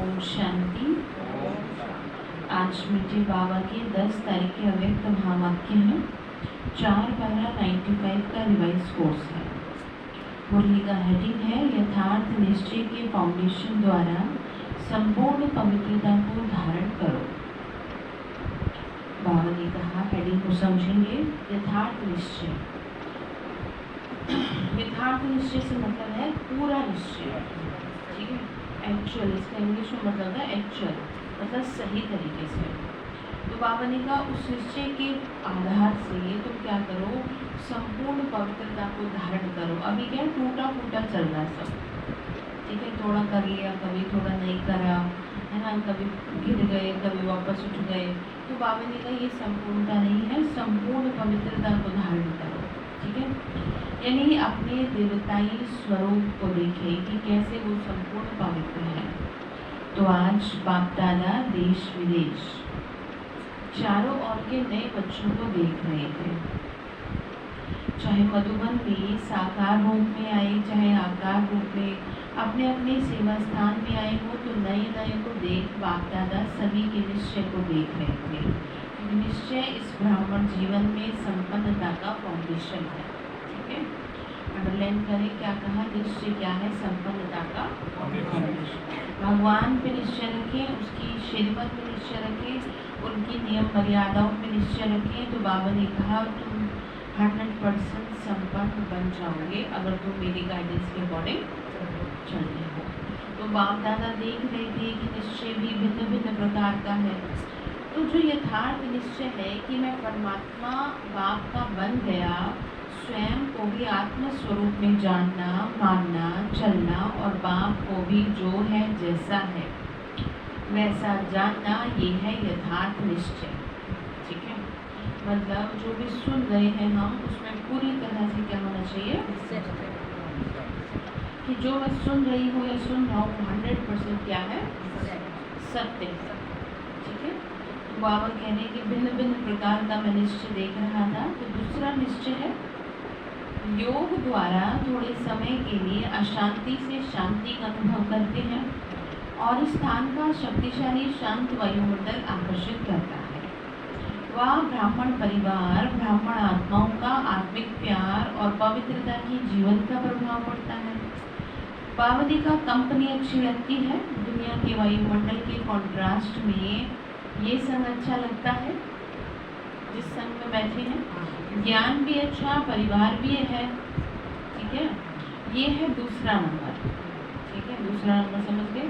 ओम शांति। आज मीठे बाबा के 10 तारीख के अव्यक्त महावाक्य हैं। 4/12/95 का रिवाइज कोर्स है। मुरली का हेडिंग है यथार्थ निश्चय के फाउंडेशन द्वारा संपूर्ण पवित्रता को धारण करो। बाबा ने कहा, हेडिंग को समझेंगे। यथार्थ निश्चय, यथार्थ निश्चय से मतलब है पूरा निश्चय, ठीक है। एक्चुअल, इसका इंग्लिश में मतलब है एक्चुअल, मतलब सही तरीके से। तो बाबा ने कहा उस निश्चय के आधार से तुम क्या करो, संपूर्ण पवित्रता को धारण करो। अभी क्या टूटा फूटा चल रहा सब, ठीक है। थोड़ा कर लिया, कभी थोड़ा नहीं करा, है ना, कभी गिर गए, कभी वापस उठ गए। तो बाबा ने कहा ये संपूर्णता नहीं है, संपूर्ण पवित्रता को धारण करो, ठीक है। यानी अपने देवताई स्वरूप को देखें कि कैसे वो संपूर्ण पवित्र है। तो आज बाप दादा देश विदेश चारों ओर के नए बच्चों को देख रहे थे, चाहे मधुबन में साकार रूप में आए, चाहे आकार रूप में अपने अपने सेवा स्थान में आए हो। तो नए नए को देख बाप दादा सभी के निश्चय को देख रहे थे। निश्चय इस ब्राह्मण जीवन में संपन्नता का फाउंडेशन है, ठीक है। अंडरलाइन करें क्या कहा, निश्चय क्या है, संपन्नता का फाउंडेशन। भगवान पे निश्चय रखें, उसकी श्रीमत पे निश्चय रखें, उनकी नियम मर्यादाओं पे निश्चय रखें। तो बाबा ने कहा तुम 100% संपन्न बन जाओगे अगर तुम मेरी गाइडेंस के अकॉर्डिंग चलते हो। तो बाप दादा देख रहे थे कि निश्चय भी भिन्न भिन्न प्रकार का है। तो जो यथार्थ निश्चय है कि मैं परमात्मा बाप का बन गया, स्वयं को भी आत्म स्वरूप में जानना, मानना, चलना और बाप को भी जो है जैसा है वैसा जानना, ये है यथार्थ निश्चय, ठीक है। मतलब जो भी सुन रहे हैं हम, उसमें पूरी तरह से क्या होना चाहिए कि जो मैं सुन रही हूँ या सुन रहा हूँ 100% क्या है, सत्य, ठीक है। तो बाबा कह रहे कि भिन्न भिन्न प्रकार का मैं निश्चय देख रहा था। तो दूसरा निश्चय है योग द्वारा थोड़े समय के लिए अशांति से शांति का अनुभव करते हैं और इस स्थान का शक्तिशाली शांत वायुमंडल आकर्षित करता है। वह ब्राह्मण परिवार, ब्राह्मण आत्माओं का आत्मिक प्यार और पवित्रता की जीवन का प्रभाव पड़ता है। बाबा का कंपनी अच्छी लगती है। दुनिया के वायुमंडल के कॉन्ट्रास्ट में ये संग अच्छा लगता है जिस संग में बैठे हैं। ज्ञान भी अच्छा, परिवार भी है, ठीक है। ये है दूसरा नंबर, ठीक है। दूसरा नंबर समझ गए।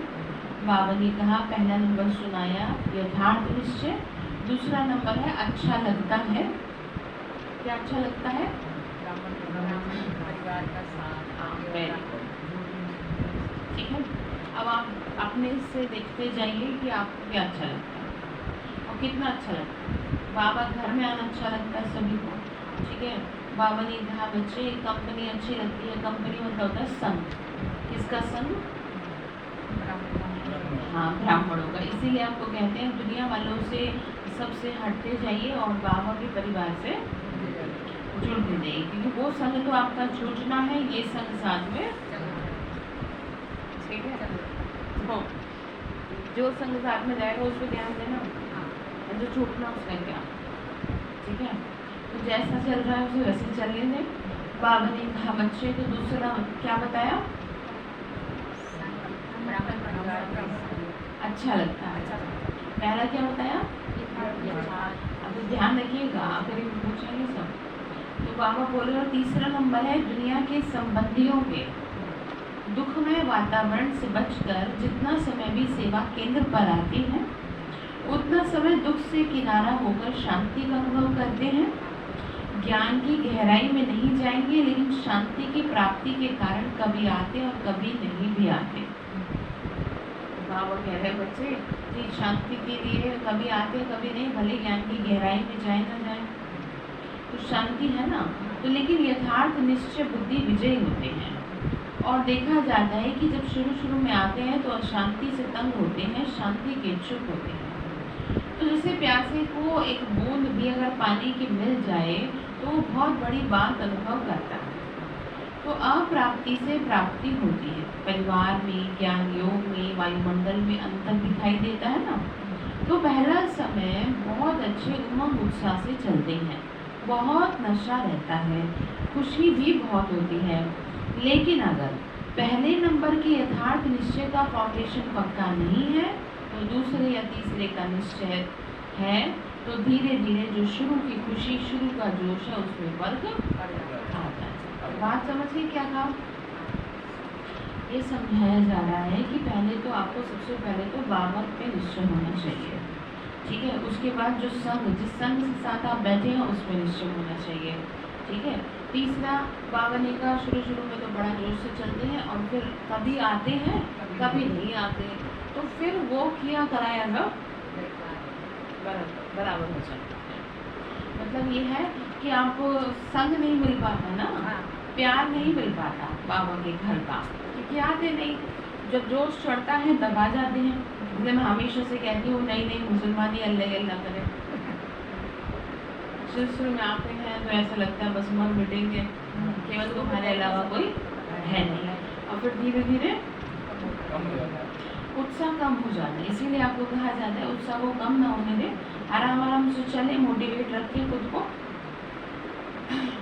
बाबा ने कहा पहला नंबर सुनाया यथार्थ निश्चय, दूसरा नंबर है अच्छा लगता है। क्या अच्छा लगता है, परिवार का साथ, ठीक है। अब आप अपने से देखते जाइए कि आपको क्या अच्छा लगता है और कितना अच्छा लगता है। बाबा घर में आना अच्छा लगता है सभी को, ठीक है। बाबा ने कहा बच्चे कंपनी अच्छी लगती है। कंपनी मतलब होता है संग। किसका संग, हाँ, ब्राह्मणों का। इसीलिए आपको कहते हैं दुनिया वालों से सबसे हटते जाइए और बाबा के परिवार से जुड़ते जाइए, क्योंकि वो संग तो आपका छूटना है, ये संग साथ में, ठीक है। तो जो संग साथ में जाएगा उस पर ध्यान देना, जो छूटना उसका क्या, ठीक है। तो जैसा चल रहा है उसे वैसे चलने दें। बाबा ने कहा बच्चे तो दूसरा क्या बताया, अच्छा लगता है। पहला क्या बताया, अब ध्यान रखिएगा करीब पूछेंगे सब। तो बाबा बोले और तीसरा नंबर है दुनिया के संबंधियों के दुखमय वातावरण से बचकर जितना समय भी सेवा केंद्र पर आते हैं उतना समय दुख से किनारा होकर शांति का अनुभव करते हैं। ज्ञान की गहराई में नहीं जाएंगे, लेकिन शांति की प्राप्ति के कारण कभी आते और कभी नहीं भी आते। बाबा कह रहे बच्चे कि शांति के लिए कभी आते कभी नहीं, भले ज्ञान की गहराई में जाए ना जाए, तो शांति है ना। तो लेकिन यथार्थ निश्चय बुद्धि विजयी होते हैं। और देखा जाता है कि जब शुरू में आते हैं तो अशांति से तंग होते हैं, शांति के इच्छुक होते हैं। तो जैसे प्यासे को एक बूंद भी अगर पानी की मिल जाए तो वो बहुत बड़ी बात अनुभव करता है। तो अप्राप्ति से प्राप्ति होती है। परिवार में, ज्ञान योग में, वायुमंडल में अंतर दिखाई देता है ना। तो पहला समय बहुत अच्छे उमंग उत्साह से चलते हैं, बहुत नशा रहता है, खुशी भी बहुत होती है। लेकिन अगर पहले नंबर के यथार्थ निश्चय का फाउंडेशन पक्का नहीं है तो दूसरे या तीसरे का निश्चय है, तो धीरे धीरे जो शुरू की खुशी, शुरू का जोश है, उसमें वर्ग आता है। बात समझिए क्या कहा? ये समझाया जा रहा है कि पहले तो आपको सबसे पहले तो बाबत पे निश्चय होना चाहिए, ठीक है। उसके बाद जो संघ, जिस संघ के साथ आप बैठे हैं उसमें निश्चय होना चाहिए, ठीक है। तीसरा, बावनी का शुरू में तो बड़ा जोश से चलते हैं और फिर कभी आते हैं कभी नहीं आते, तो फिर वो किया कराया ना बराबर हो सकता है। मतलब ये है कि आपको संग नहीं मिल पाता ना, प्यार नहीं मिल पाता बाबा के घर का, क्योंकि आते नहीं। जब जोश चढ़ता है तब आ जाते हैं। इसलिए मैं हमेशा से कहती हूँ नहीं मुसलमान ही अल्लाह अल्लाह करें। शुरू में आते हैं तो ऐसा लगता है बस मर मिटेंगे, केवल तुम्हारे अलावा कोई है नहीं, और फिर धीरे धीरे उत्साह कम हो जाता है। इसीलिए आपको कहा जाता है उत्साह को कम ना होने दें, आराम से चले, मोटिवेट रखें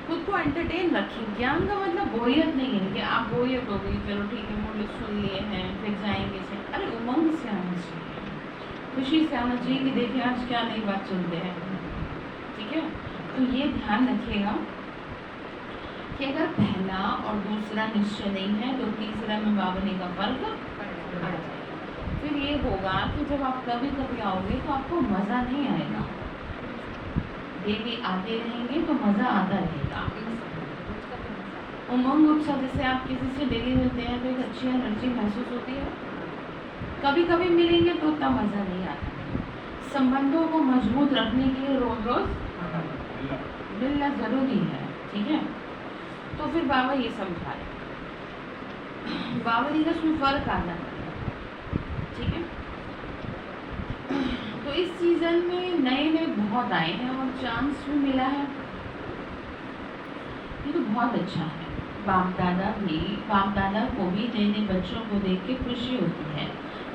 खुद को एंटरटेन रखें। ज्ञान का मतलब बोरियत नहीं है कि आप बोरियत हो गई, चलो ठीक है मूल्य सुन लिए हैं फिर जाएंगे से। अरे उमंग से आना चाहिए, खुशी से आना चाहिए कि देखिए आज क्या नई बात सुनते हैं, ठीक है। तो ये ध्यान रखिएगा कि अगर पहला और दूसरा निश्चय नहीं है तो तीसरा में बावनी का फर्क आ जाएगा। फिर ये होगा कि जब आप कभी कभी आओगे तो आपको मज़ा नहीं आएगा, डेली आते रहेंगे तो मज़ा आता रहेगा। उमंग उत्साह, जैसे आप किसी से डेली मिलते हैं तो एक अच्छी एनर्जी महसूस होती है। कभी कभी मिलेंगे तो उतना मज़ा नहीं आता। संबंधों को मजबूत रखने के लिए रोज रोज मिलना ज़रूरी है, ठीक है। तो फिर बाबा ये समझा रहे, बाबा जी का उसमें फ़र्क आ जाता है, ठीक है। तो इस सीज़न में नए बहुत आए हैं और चांस भी मिला है, ये तो बहुत अच्छा है। बाप दादा को भी नए बच्चों को देख के खुशी होती है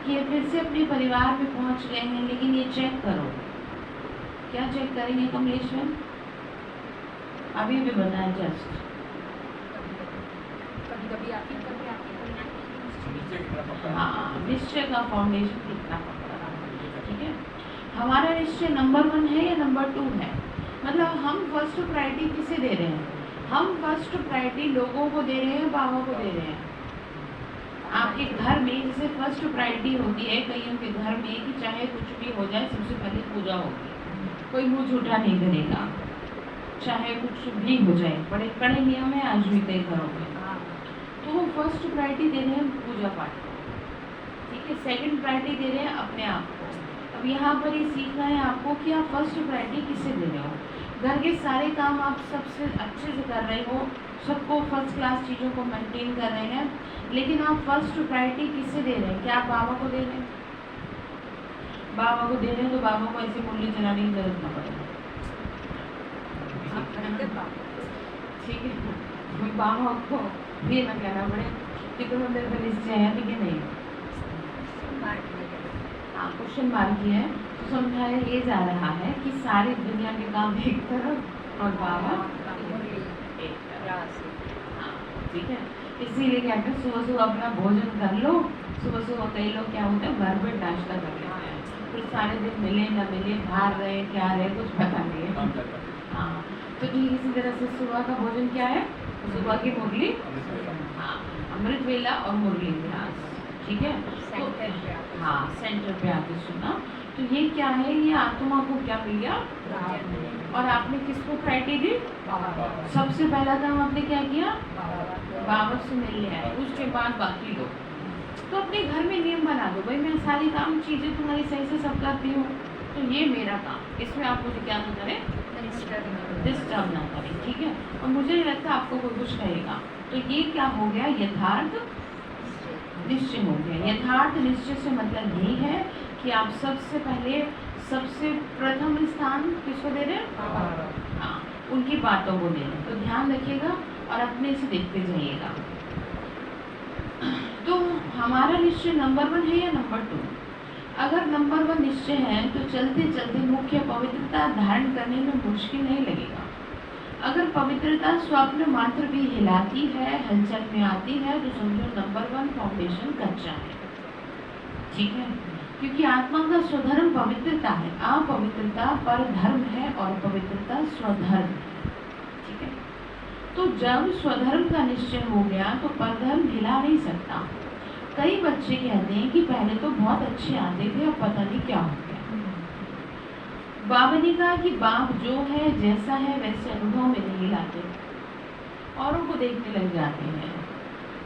कि ये फिर से अपने परिवार में पहुंच गए हैं। लेकिन ये चेक करो, क्या चेक करेंगे कमलेश्वर? अभी भी बताएं जस्ट। कभी हाँ, निश्चय का फाउंडेशन कितना पक्का है, ठीक है। हमारा निश्चय नंबर 1 है या नंबर 2 है? मतलब हम फर्स्ट प्रायोरिटी किसे दे रहे हैं? हम फर्स्ट प्रायोरिटी लोगों को दे रहे हैं, बाबा को दे रहे हैं। आपके घर में जैसे फर्स्ट प्रायोरिटी होती है कईयों के घर में कि चाहे कुछ भी हो जाए सबसे पहले पूजा होगी, कोई मुँह झूठा नहीं करेगा, चाहे कुछ भी हो जाए। बड़े कड़े नियम है आज भी कई घरों में। तो वो फर्स्ट प्रायोरिटी दे रहे हैं पूजा पाठ को, ठीक है। सेकंड प्रायोरिटी दे रहे हैं अपने आप को। अब यहाँ पर ही सीखना है आपको कि आप फर्स्ट प्रायोरिटी किसे दे रहे हो। घर के सारे काम आप सबसे अच्छे से कर रहे हो, सबको फर्स्ट क्लास चीज़ों को मेंटेन कर रहे हैं, लेकिन आप फर्स्ट प्रायोरिटी किसे दे रहे हैं? क्या आप बाबा को दे रहे हैं? बाबा को दे रहे हैं तो बाबा को ऐसे मुरली चलाने की जरूरत ना पड़ेगा, ठीक है। बाबा को ये ना कहना पड़े कि तुम्हें मेरे पर निश्चय है कि नहीं। हाँ, क्वेश्चन मार्क किया है तो समझाया ये जा रहा है कि सारी दुनिया के काम एक तरफ और बाबा एक तरफ, हाँ, ठीक है। इसीलिए कहते हैं सुबह सुबह अपना भोजन कर लो। सुबह कई लोग क्या होता है घर पे नाश्ता कर लेते हैं, फिर सारे दिन मिले ना मिले, बाहर रहे क्या रहे कुछ पता नहीं है। हाँ, तो ठीक इसी तरह से सुबह का भोजन क्या है? सुबह की मुरली, हाँ, अमृत वेला और मुरली अभ्यास, ठीक है। तो हाँ, सेंटर पे आके सुना। तो ये क्या है? ये आत्मा को क्या मिल गया? और आपने किसको प्रायोरिटी दी? सबसे पहला काम आपने क्या किया? बाबा से मिलने आए, उसके बाद बाकी लोग। तो अपने घर में नियम बना दो, भाई मैं सारी काम चीज़ें तुम्हारी सही से सब करती हूँ, तो ये मेरा काम, इसमें आप मुझे क्या ना करें, डिस्टर्ब ना करें, ठीक है। और मुझे नहीं लगता आपको कोई कुछ कहेगा। तो ये क्या हो गया? यथार्थ निश्चय हो गया। यथार्थ निश्चय से मतलब यही है कि आप सबसे पहले सबसे प्रथम स्थान किसको दे रहे हैं? हाँ, उनकी बातों को दे रहे हैं। तो ध्यान रखिएगा, और अपने से देखते जाइएगा। तो हमारा निश्चय नंबर 1 है या नंबर 2? अगर नंबर 1 निश्चय है तो चलते चलते मुख्य पवित्रता धारण करने में मुश्किल नहीं लगेगा। अगर पवित्रता स्वप्न मात्र भी हिलाती है, हलचल में आती है, तो समझो नंबर 1 फाउंडेशन कच्चा है। ठीक है, क्योंकि आत्मा का स्वधर्म पवित्रता है, अपवित्रता पर धर्म है और पवित्रता स्वधर्म है। ठीक है, तो जब स्वधर्म का निश्चय हो गया तो परधर्म हिला नहीं सकता। कई बच्चे कहते हैं कि पहले तो बहुत अच्छे आते थे, अब पता नहीं क्या हो गया। बाबा ने कहा कि बाप जो है, जैसा है वैसे अनुभव में नहीं लाते, औरों को देखने लग जाते हैं।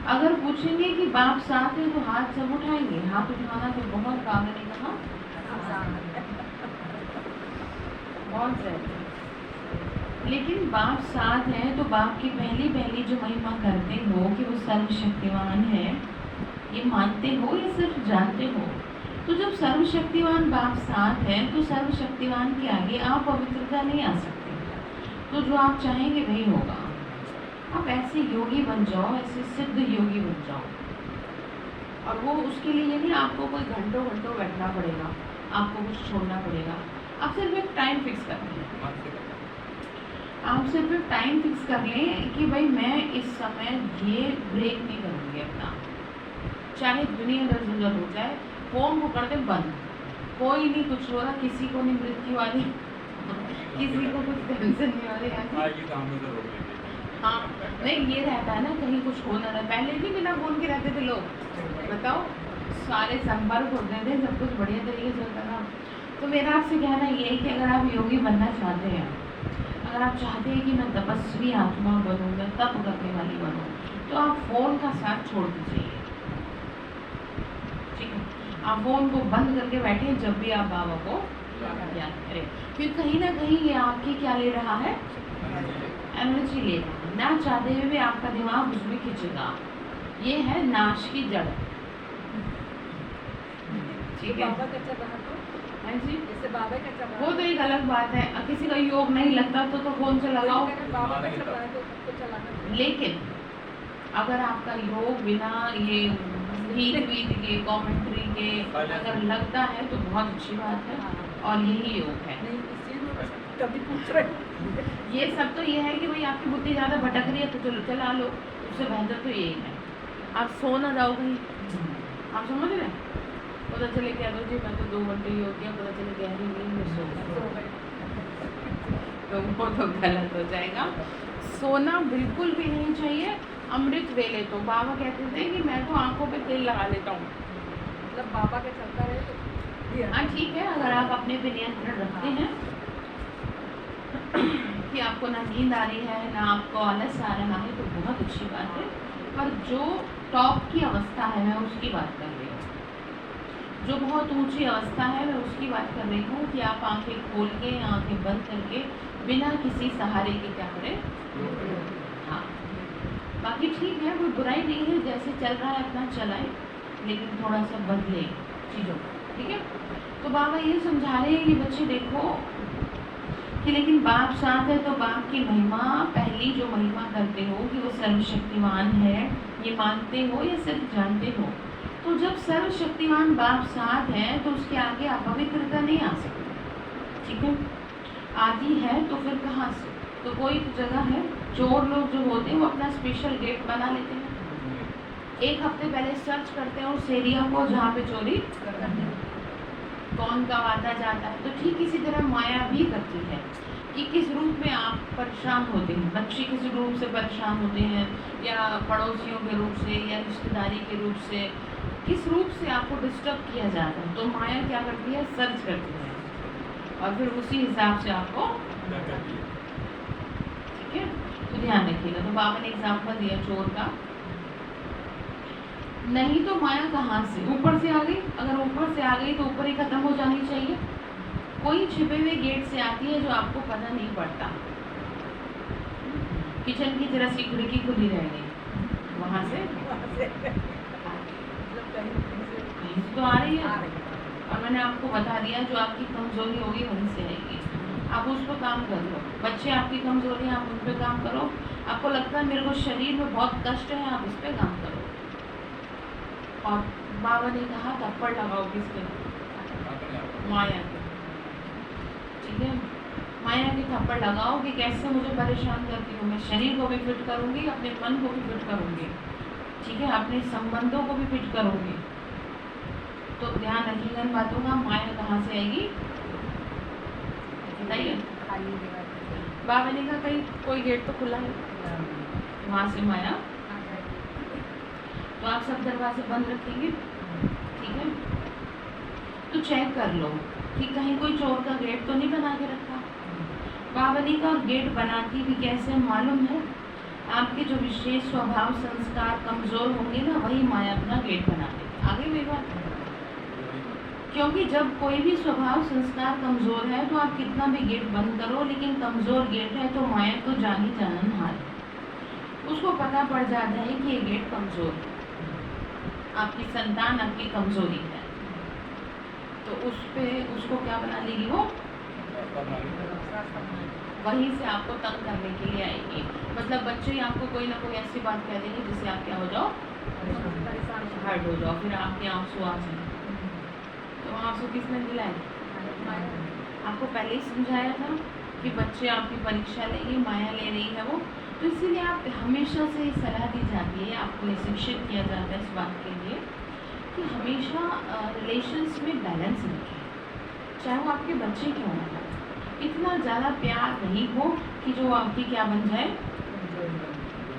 अगर पूछेंगे कि बाप साथ है तो हाथ सब उठाएंगे, हाथ उठाना तो बहुत बाबा ने कहा बहुत सही। लेकिन बाप साथ है तो बाप की पहली जो महिमा करते हो कि वो सर्वशक्तिवान है, ये मानते हो या सिर्फ जानते हो? तो जब सर्वशक्तिवान बाप साथ है तो सर्वशक्तिवान के आगे आप पवित्रता नहीं आ सकते। तो जो आप चाहेंगे वही होगा। आप ऐसे योगी बन जाओ, ऐसे सिद्ध योगी बन जाओ। और वो उसके लिए नहीं आपको कोई घंटों घंटों बैठना पड़ेगा, आपको कुछ छोड़ना पड़ेगा। आप सिर्फ एक टाइम फिक्स कर लें, आप सिर्फ एक टाइम फिक्स कर लें कि भाई मैं इस समय ये ब्रेक नहीं करूँगी अपना, चाहे दुनिया दर हो जाए। फोन को कर दे बंद, कोई नहीं कुछ हो रहा, किसी को नहीं मृत्यु आ रही, किसी को कुछ टेंशन नहीं हो रही। हाँ नहीं, ये रहता है ना कहीं कुछ हो ना रहा। पहले भी बिना फोन के रहते थे लोग, बताओ, सारे संपर्क होते थे, सब कुछ बढ़िया तरीके से होता था। तो मेरा आपसे कहना ये है कि अगर आप योगी बनना चाहते हैं, अगर आप चाहते हैं कि मैं तपस्वी आत्मा बनूँ, मैं तप करने वाली बनूँ, तो आप फ़ोन का साथ छोड़ दीजिए। ठीक है, आप फ़ोन को बंद करके बैठे जब भी आप बाबा को याद करें, क्योंकि कहीं ना कहीं ये आपकी क्या ले रहा है, एनर्जी ले रहा है। ना चाहते हुए भी आपका दिमाग उसमें खींचेगा। ये है नाश की जड़। ठीक है, हाँ जी, वो तो एक अलग बात है। किसी का योग नहीं लगता तो फोन से लगाओ। लेकिन अगर आपका योग बिना ये गीत के कमेंट्री के अगर लगता है तो बहुत अच्छी बात है, और यही योग है। कभी पूछ रहे ये सब तो ये है कि भाई आपकी बुद्धि ज़्यादा भटक रही है तो चलो चला लो, उससे बेहतर तो यही है। आप सो ना जाओ कहीं, आप समझ रहे हैं? पता चले क्या दो जी मैं तो 2 घंटे योग किया, पता चले गहरी नींद में सो गए, तो वो तो गलत हो जाएगा। सोना बिल्कुल भी नहीं चाहिए। अमृत वेले तो बाबा कहते थे कि मैं तो आंखों पे तेल लगा लेता हूँ, मतलब बाबा के चलता रहे तो हाँ ठीक है। अगर आप अपने पे नियंत्रण रखते हैं कि आपको ना नींद आ रही है ना आपको आलस आ रहा है तो बहुत अच्छी बात है। पर जो टॉप की अवस्था है मैं उसकी बात कर रही हूँ, जो बहुत ऊंची अवस्था है मैं उसकी बात कर रही हूँ कि आप आंखें खोल के आंखें बंद करके बिना किसी सहारे के क्या करें। हाँ बाकी ठीक है, कोई बुराई नहीं है, जैसे चल रहा है अपना चलाए, लेकिन थोड़ा सा बदले चीज़ों को। ठीक है, तो बाबा ये समझा रहे हैं कि बच्चे देखो कि लेकिन बाप साथ है तो बाप की महिमा, पहली जो महिमा करते हो कि वो सर्वशक्तिमान है, ये मानते हो या सिर्फ जानते हो? तो जब सर्वशक्तिमान बाप साथ है तो उसके आगे अपवित्रता नहीं आ सकती। ठीक है, आदि है तो फिर कहाँ से? तो कोई जगह है, चोर लोग जो होते हैं वो अपना स्पेशल गेट बना लेते हैं। एक हफ्ते पहले सर्च करते हैं उस एरिया को जहाँ पे चोरी कौन कब आता जाता है। तो ठीक इसी तरह माया भी करती है कि किस रूप में आप परेशान होते हैं। बच्चे किस रूप से परेशान होते हैं, या पड़ोसियों के रूप से, या रिश्तेदारी के रूप से, किस रूप से आपको डिस्टर्ब किया जाता है। तो माया क्या करती है, सर्च करती है और फिर उसी हिसाब से आपको, ठीक है, तो ध्यान रखिएगा। तो बाबा ने एग्जाम्पल दिया चोर का। नहीं तो माया कहाँ से, ऊपर से आ गई। अगर ऊपर से आ गई तो ऊपर ही खत्म हो जानी चाहिए। कोई छिपे हुए गेट से आती है जो आपको पता नहीं पड़ता। किचन की तरह सी खिड़की खुली रह गई, वहाँ से कहीं तो आ रही है। और मैंने आपको बता दिया जो आपकी कमजोरी होगी वहीं से आएगी। आप उस पर काम कर लो। बच्चे आपकी कमजोरी, आप उन पर काम करो। आपको लगता है मेरे को शरीर में बहुत कष्ट है, आप इस पे काम करो। और बाबा ने कहा थप्पड़ लगाओ किसके? माया के। ठीक है, माया के थप्पड़ लगाओ कि कैसे मुझे परेशान करती हूँ। मैं शरीर को भी फिट करूँगी, अपने मन को भी फिट करूँगी, ठीक है, अपने संबंधों को भी फिट करूँगी। तो ध्यान रखिएगा इन बातों का। माया कहाँ से आएगी बताइए? बाबा ने कहा कहीं कोई गेट तो खुला है, वहाँ से माया। तो आप सब दरवाजे बंद रखेंगे, ठीक है? तो चेक कर लो कि कहीं कोई चोर का गेट तो नहीं बना के रखा। बाबा ने कहा गेट बनाती भी कैसे मालूम है? आपके जो विशेष स्वभाव संस्कार कमजोर होंगे ना, वही माया अपना गेट बना देगी। आगे वही बात, क्योंकि जब कोई भी स्वभाव संस्कार कमजोर है तो आप कितना भी गेट बंद करो, लेकिन कमजोर गेट है तो माया तो जानी जानन हार, उसको पता पड़ जाता है कि ये गेट कमजोर है, आपकी संतान आपकी कमजोरी है, तो उस पे उसको क्या बना लेगी वो? वहीं से आपको तंग करने के लिए आएगी। मतलब बच्चे ही आपको कोई ना कोई ऐसी बात कह देंगे जिससे आप क्या हो जाओ? हर्ट हो जाओ, फिर आपके आंसू आ जाए। तो आंसू किसने दिलाए? आपको पहले ही समझाया था कि बच्चे आपकी परीक्षा लेंगे, माया ले रही है वो। तो इसीलिए आप हमेशा से सलाह दी जाती है, आपको ये शिक्षित किया जाता है इस बात के लिए कि हमेशा रिलेशंस में बैलेंस रखें, चाहे वो आपके बच्चे क्यों ना हो। इतना ज़्यादा प्यार नहीं हो कि जो आपकी क्या बन जाए?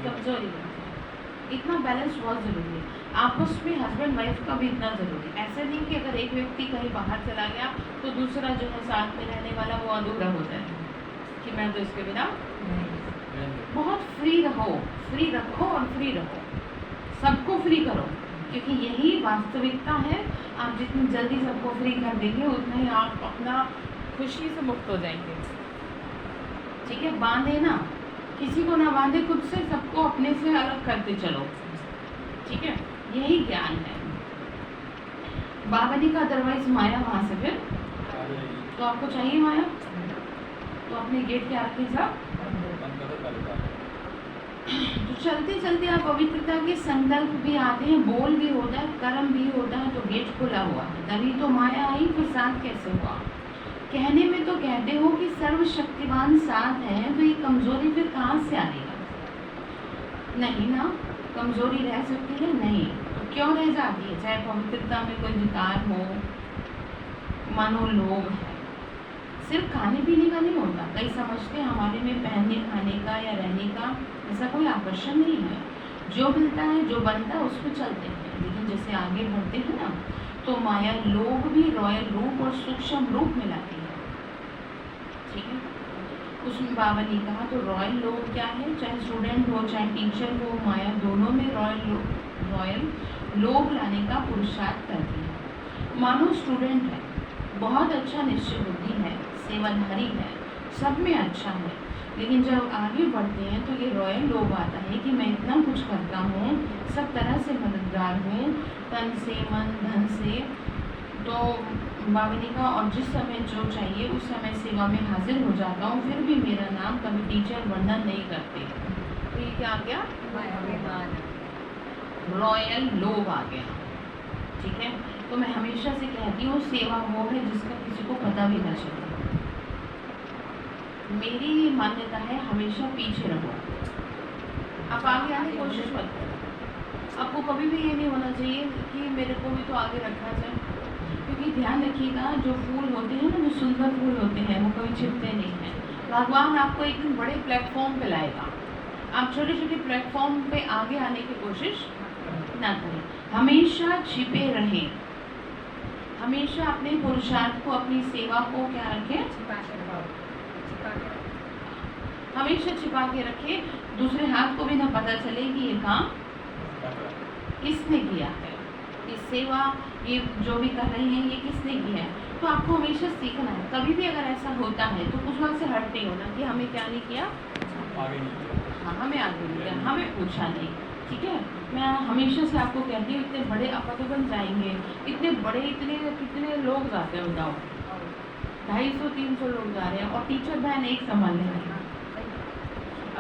कमजोरी बन जाए। इतना बैलेंस बहुत ज़रूरी है। आपस में हस्बैंड वाइफ का भी इतना ज़रूरी है। ऐसे नहीं कि अगर एक व्यक्ति कहीं बाहर चला गया तो दूसरा जो है साथ में रहने वाला वो अधूरा हो जाए कि मैं तो इसके बिना। बहुत फ्री रहो, फ्री रखो और फ्री रखो, सबको फ्री करो, क्योंकि यही वास्तविकता है। आप जितनी जल्दी सबको फ्री कर देंगे उतना ही आप अपना खुशी से मुक्त हो जाएंगे। ठीक है, बांधे ना, किसी को ना बांधे, खुद से सबको अपने से अलग करते चलो। ठीक है, यही ज्ञान है। बाबा ने कहा अदरवाइज माया वहाँ से फिर तो आपको चाहिए माया, तो अपने गेट के आगे जाओ। तो चलते चलते आप पवित्रता के संकल्प भी आते हैं, बोल भी होता है, कर्म भी होता है, तो गेट खुला हुआ है, तभी तो माया आई। फिर साथ कैसे हुआ? कहने में तो कहते हो कि सर्वशक्तिवान साथ है, तो ये कमजोरी फिर कहाँ से आएगा? नहीं ना, कमजोरी रह सकती है नहीं, तो क्यों रह जाती है? चाहे पवित्रता में कोई विकार हो, मनोलोभ है, सिर्फ खाने पीने का नहीं होता। कई समझते हैं हमारे में पहनने खाने का या रहने का ऐसा कोई आकर्षण नहीं है। जो मिलता है जो बनता है उस पर चलते हैं, लेकिन जैसे आगे बढ़ते हैं ना तो माया लोग भी रॉयल रूप और सूक्ष्म रूप में लाती है। ठीक है, उसमें बाबा ने कहा तो रॉयल लोग क्या है? चाहे स्टूडेंट हो चाहे टीचर हो, माया दोनों में रॉयल लोग लाने का पुरुषार्थ करती है। मानो स्टूडेंट है, बहुत अच्छा निश्चय बुद्धि है, सेवाधारी है, सब में अच्छा है, लेकिन जब आगे बढ़ते हैं तो ये रॉयल लोग आता है कि मैं इतना कुछ करता हूँ, सब तरह से मददगार हूँ, तन से मन धन से। तो बाबा ने कहा और जिस समय जो चाहिए उस समय सेवा में हाजिर हो जाता हूँ, फिर भी मेरा नाम कभी टीचर वर्णन नहीं करते। तो ये क्या आ गया? रॉयल लोग आ गया। ठीक है, तो मैं हमेशा से कहती हूँ सेवा वो है जिसका किसी को पता भी ना चले। मेरी ये मान्यता है हमेशा पीछे रहो, आप आगे आने की कोशिश मत करो। आपको कभी भी ये नहीं होना चाहिए कि मेरे को भी तो आगे रखा जाए, क्योंकि ध्यान रखिएगा जो फूल होते हैं ना, जो सुंदर फूल होते हैं वो कभी छिपते नहीं हैं। भगवान आपको एक दिन बड़े प्लेटफॉर्म पे लाएगा, आप छोटे छोटे प्लेटफॉर्म पे आगे आने की कोशिश ना करें, हमेशा छिपे रहें, हमेशा अपने पुरुषार्थ को अपनी सेवा को क्या रखें? हमेशा छिपा के रखें, दूसरे हाथ को भी ना पता चले कि ये काम किसने किया है, ये सेवा ये जो भी कर रहे हैं ये किसने किया है। तो आपको हमेशा सीखना है। कभी भी अगर ऐसा होता है तो उस वक्त से हट नहीं होना कि हमें क्या नहीं किया, हाँ हमें आगे नहीं किया, हमें पूछा नहीं। ठीक है, मैं हमेशा से आपको कहती हूँ इतने बड़े अपद बन जाएंगे, इतने बड़े कितने लोग जाते हैं बताओ, 250-300 लोग जा रहे हैं और टीचर बहन एक संभालने वाली।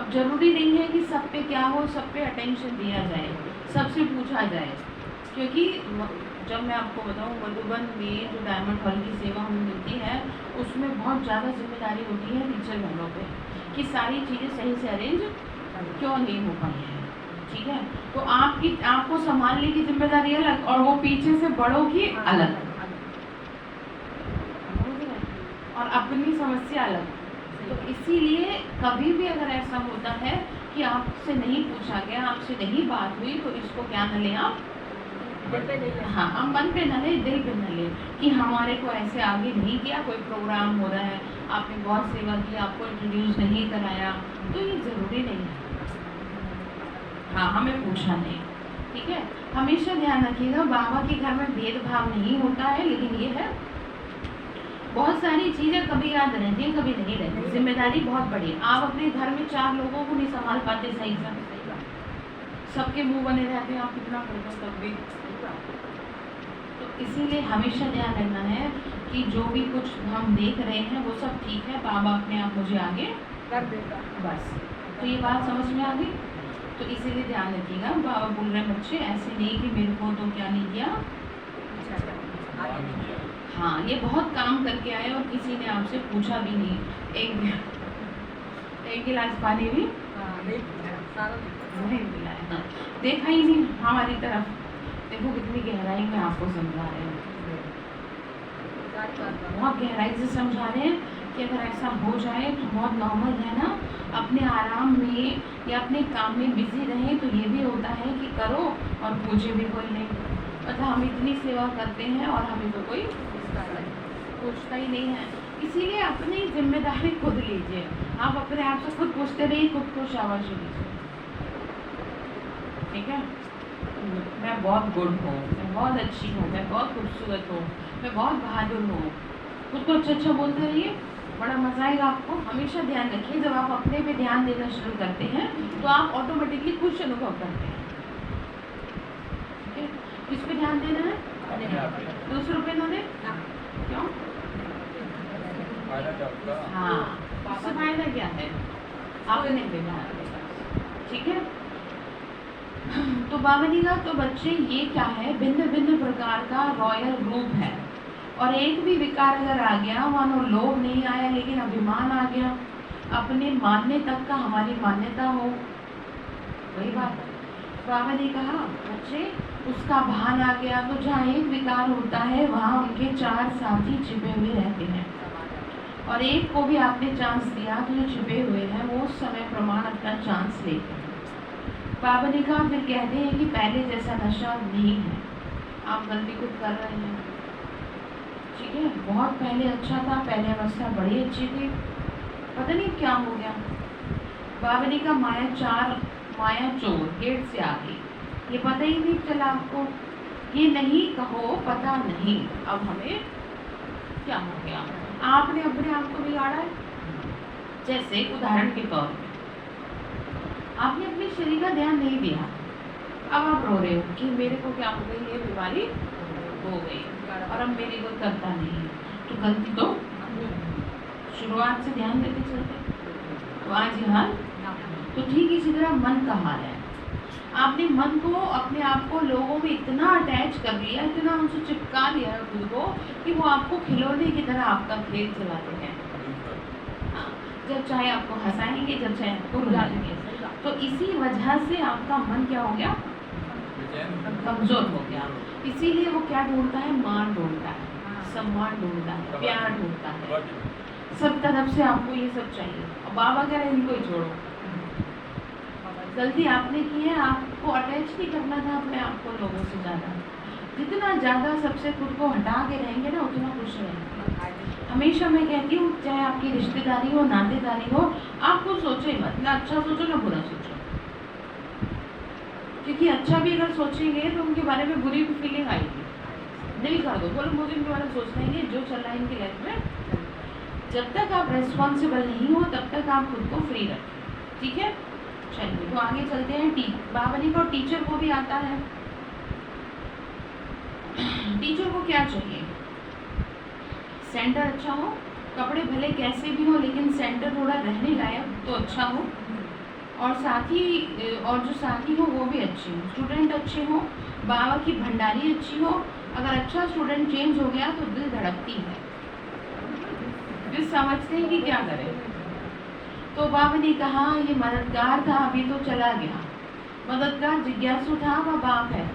अब जरूरी नहीं है कि सब पे क्या हो, सब पे अटेंशन दिया जाए, सबसे पूछा जाए, क्योंकि जब मैं आपको बताऊं मधुबन में जो डायमंड हॉल की सेवा हमें मिलती है उसमें बहुत ज़्यादा जिम्मेदारी होती है टीचर बहनों पे कि सारी चीज़ें सही से अरेंज क्यों नहीं हो पाई है। ठीक है, तो आपको संभालने की जिम्मेदारी अलग और वो पीछे से बड़ों की अलग और अपनी समस्या अलग। तो इसीलिए कभी भी अगर ऐसा होता है कि आपसे नहीं पूछा गया, आपसे नहीं बात हुई, तो इसको क्या न लें आप, हाँ, हम मन पे न ले, दिल पे न ले कि हमारे को ऐसे आगे नहीं किया, कोई प्रोग्राम हो रहा है, आपने बहुत सेवा की, आपको इंट्रोड्यूस नहीं कराया, तो ये ज़रूरी नहीं है। हाँ, हमें पूछा नहीं। ठीक है, हमेशा ध्यान रखिएगा बाबा के घर में भेदभाव नहीं होता है, लेकिन ये है बहुत सारी चीज़ें कभी याद रहती हैं, कभी नहीं रहती। जिम्मेदारी बहुत बड़ी है। आप अपने घर में 4 लोगों को नहीं संभाल पाते सही से, सबके मुंह बने रहते हैं, आप कितना करते हो तब भी। तो इसीलिए हमेशा ध्यान रखना है कि जो भी कुछ हम देख रहे हैं वो सब ठीक है, बाबा अपने आप मुझे आगे कर देगा बस। तो ये बात समझ में आ गई। तो इसीलिए ध्यान रखिएगा, बाबा बोल रहे हैं बच्चे ऐसे नहीं कि मेरे को तो क्या नहीं किया, हाँ, ये बहुत काम करके आए और किसी ने आपसे पूछा भी नहीं, एक गिलास पानी भी नहीं मिला, देखा ही नहीं हमारी तरफ। देखो कितनी गहराई में आपको समझा रहे हैं, बहुत गहराई से समझा रहे हैं कि अगर ऐसा हो जाए तो बहुत नॉर्मल है ना, अपने आराम में या अपने काम में बिजी रहें। तो ये भी होता है कि करो और पूछे भी कोई नहीं, मतलब हम इतनी सेवा करते हैं और हमें तो कोई पूछता ही नहीं है। इसीलिए अपनी जिम्मेदारी खुद लीजिए, आप अपने आप से खुद पूछते रहिए, खुद को शाबाशी दीजिए। ठीक है, मैं बहुत गुड हूँ, मैं बहुत अच्छी हूँ, मैं बहुत खूबसूरत हूँ, मैं बहुत बहादुर हूँ, खुद को अच्छा अच्छा बोलते रहिए, बड़ा मजा आएगा आपको। हमेशा ध्यान रखिए, जब आप अपने पे ध्यान देना शुरू करते हैं तो आप ऑटोमेटिकली खुश अनुभव करते हैं। ठीक है, किस पे ध्यान देना है, दूसरों पे ना दे, क्यों, हाँ, उससे फायदा क्या है, आपने पे ध्यान देना। ठीक है, तो बाबा जी का तो बच्चे ये क्या है, भिन्न भिन्न प्रकार का रॉयल रूप है, और एक भी विकार अगर आ गया, मानो लोभ नहीं आया लेकिन अभिमान आ गया, अपने मानने तक का हमारी मान्यता हो, वही बात है। बाबा ने कहा बच्चे उसका भान आ गया, तो जहाँ एक विकार होता है वहाँ उनके 4 साथी छिपे हुए रहते हैं, और एक को भी आपने चांस दिया तो जो छिपे हुए हैं वो उस समय प्रमाण अपना चांस लेते हैं। बाबा ने कहा फिर कहते हैं कि पहले जैसा नशा नहीं है, आप गलती कुछ कर रहे हैं। ठीक है, बहुत पहले अच्छा था, पहले अवस्था बड़ी अच्छी थी, पता नहीं क्या हो गया। बाबा ने कहा माया चोर गेट से आ गई, ये पता ही नहीं चला आपको, ये नहीं कहो पता नहीं, अब हमें क्या हो गया, आपने अपने आप को बिगाड़ा है। जैसे उदाहरण के तौर पे आपने अपने शरीर का ध्यान नहीं दिया, अब आप रो रहे हो कि मेरे को क्या हो गई, ये बीमारी हो गई और अब मेरी कोई करता नहीं है, तो गलती तो शुरुआत से ध्यान देते चलते तो आज ये हाल। तो ठीक इसी तरह मन का हाल है, आपने मन को अपने आप को लोगों में इतना अटैच कर लिया, इतना उनसे चिपका लिया है खुद को कि वो आपको खिलौने की तरह आपका खेल चलाते हैं। जब चाहे आपको हंसाएंगे, जब चाहे आपको रुला देंगे। तो इसी वजह से आपका मन क्या हो गया, कमजोर हो गया। इसीलिए वो क्या ढूंढता है, मान ढूंढता है, सम्मान ढूंढता है, प्यार ढूंढता है, सब तरफ से आपको ये सब चाहिए। और बाबा कह रहे हैं इनको ही छोड़ो, गलती आपने की है, आपको अटैच नहीं करना था अपने आप को लोगों से ज़्यादा। जितना ज़्यादा सबसे खुद को हटा के रहेंगे ना उतना खुश रहेंगे। हमेशा मैं कहती हूँ चाहे आपकी रिश्तेदारी हो, नातेदारी हो, आप कुछ सोचो मत, ना अच्छा सोचो ना बुरा सोचो, क्योंकि अच्छा भी अगर सोचेंगे तो उनके बारे में बुरी भी फीलिंग आएगी। नहीं कर दो, बोलो मुझे इनके बारे में सोचना ही है, जो चल रहा है इनकी लाइफ में। जब तक आप रेस्पॉन्सिबल नहीं हो तब तक आप खुद को फ्री रखें। ठीक है, चलिए तो आगे चलते हैं। बाबा जी को टीचर को भी आता है, टीचर को क्या चाहिए, सेंटर अच्छा हो, कपड़े भले कैसे भी हो लेकिन सेंटर थोड़ा रहने लायक तो अच्छा हो। और साथी और जो साथी हो वो भी अच्छे हो, स्टूडेंट अच्छे हो, बाबा की भंडारी अच्छी हो। अगर अच्छा स्टूडेंट चेंज हो गया तो दिल धड़कती है, फिर समझते हैं कि क्या करें। तो बाबा ने कहा ये मददगार था, अभी तो चला गया। मददगार जिज्ञासु था, वह बाप है,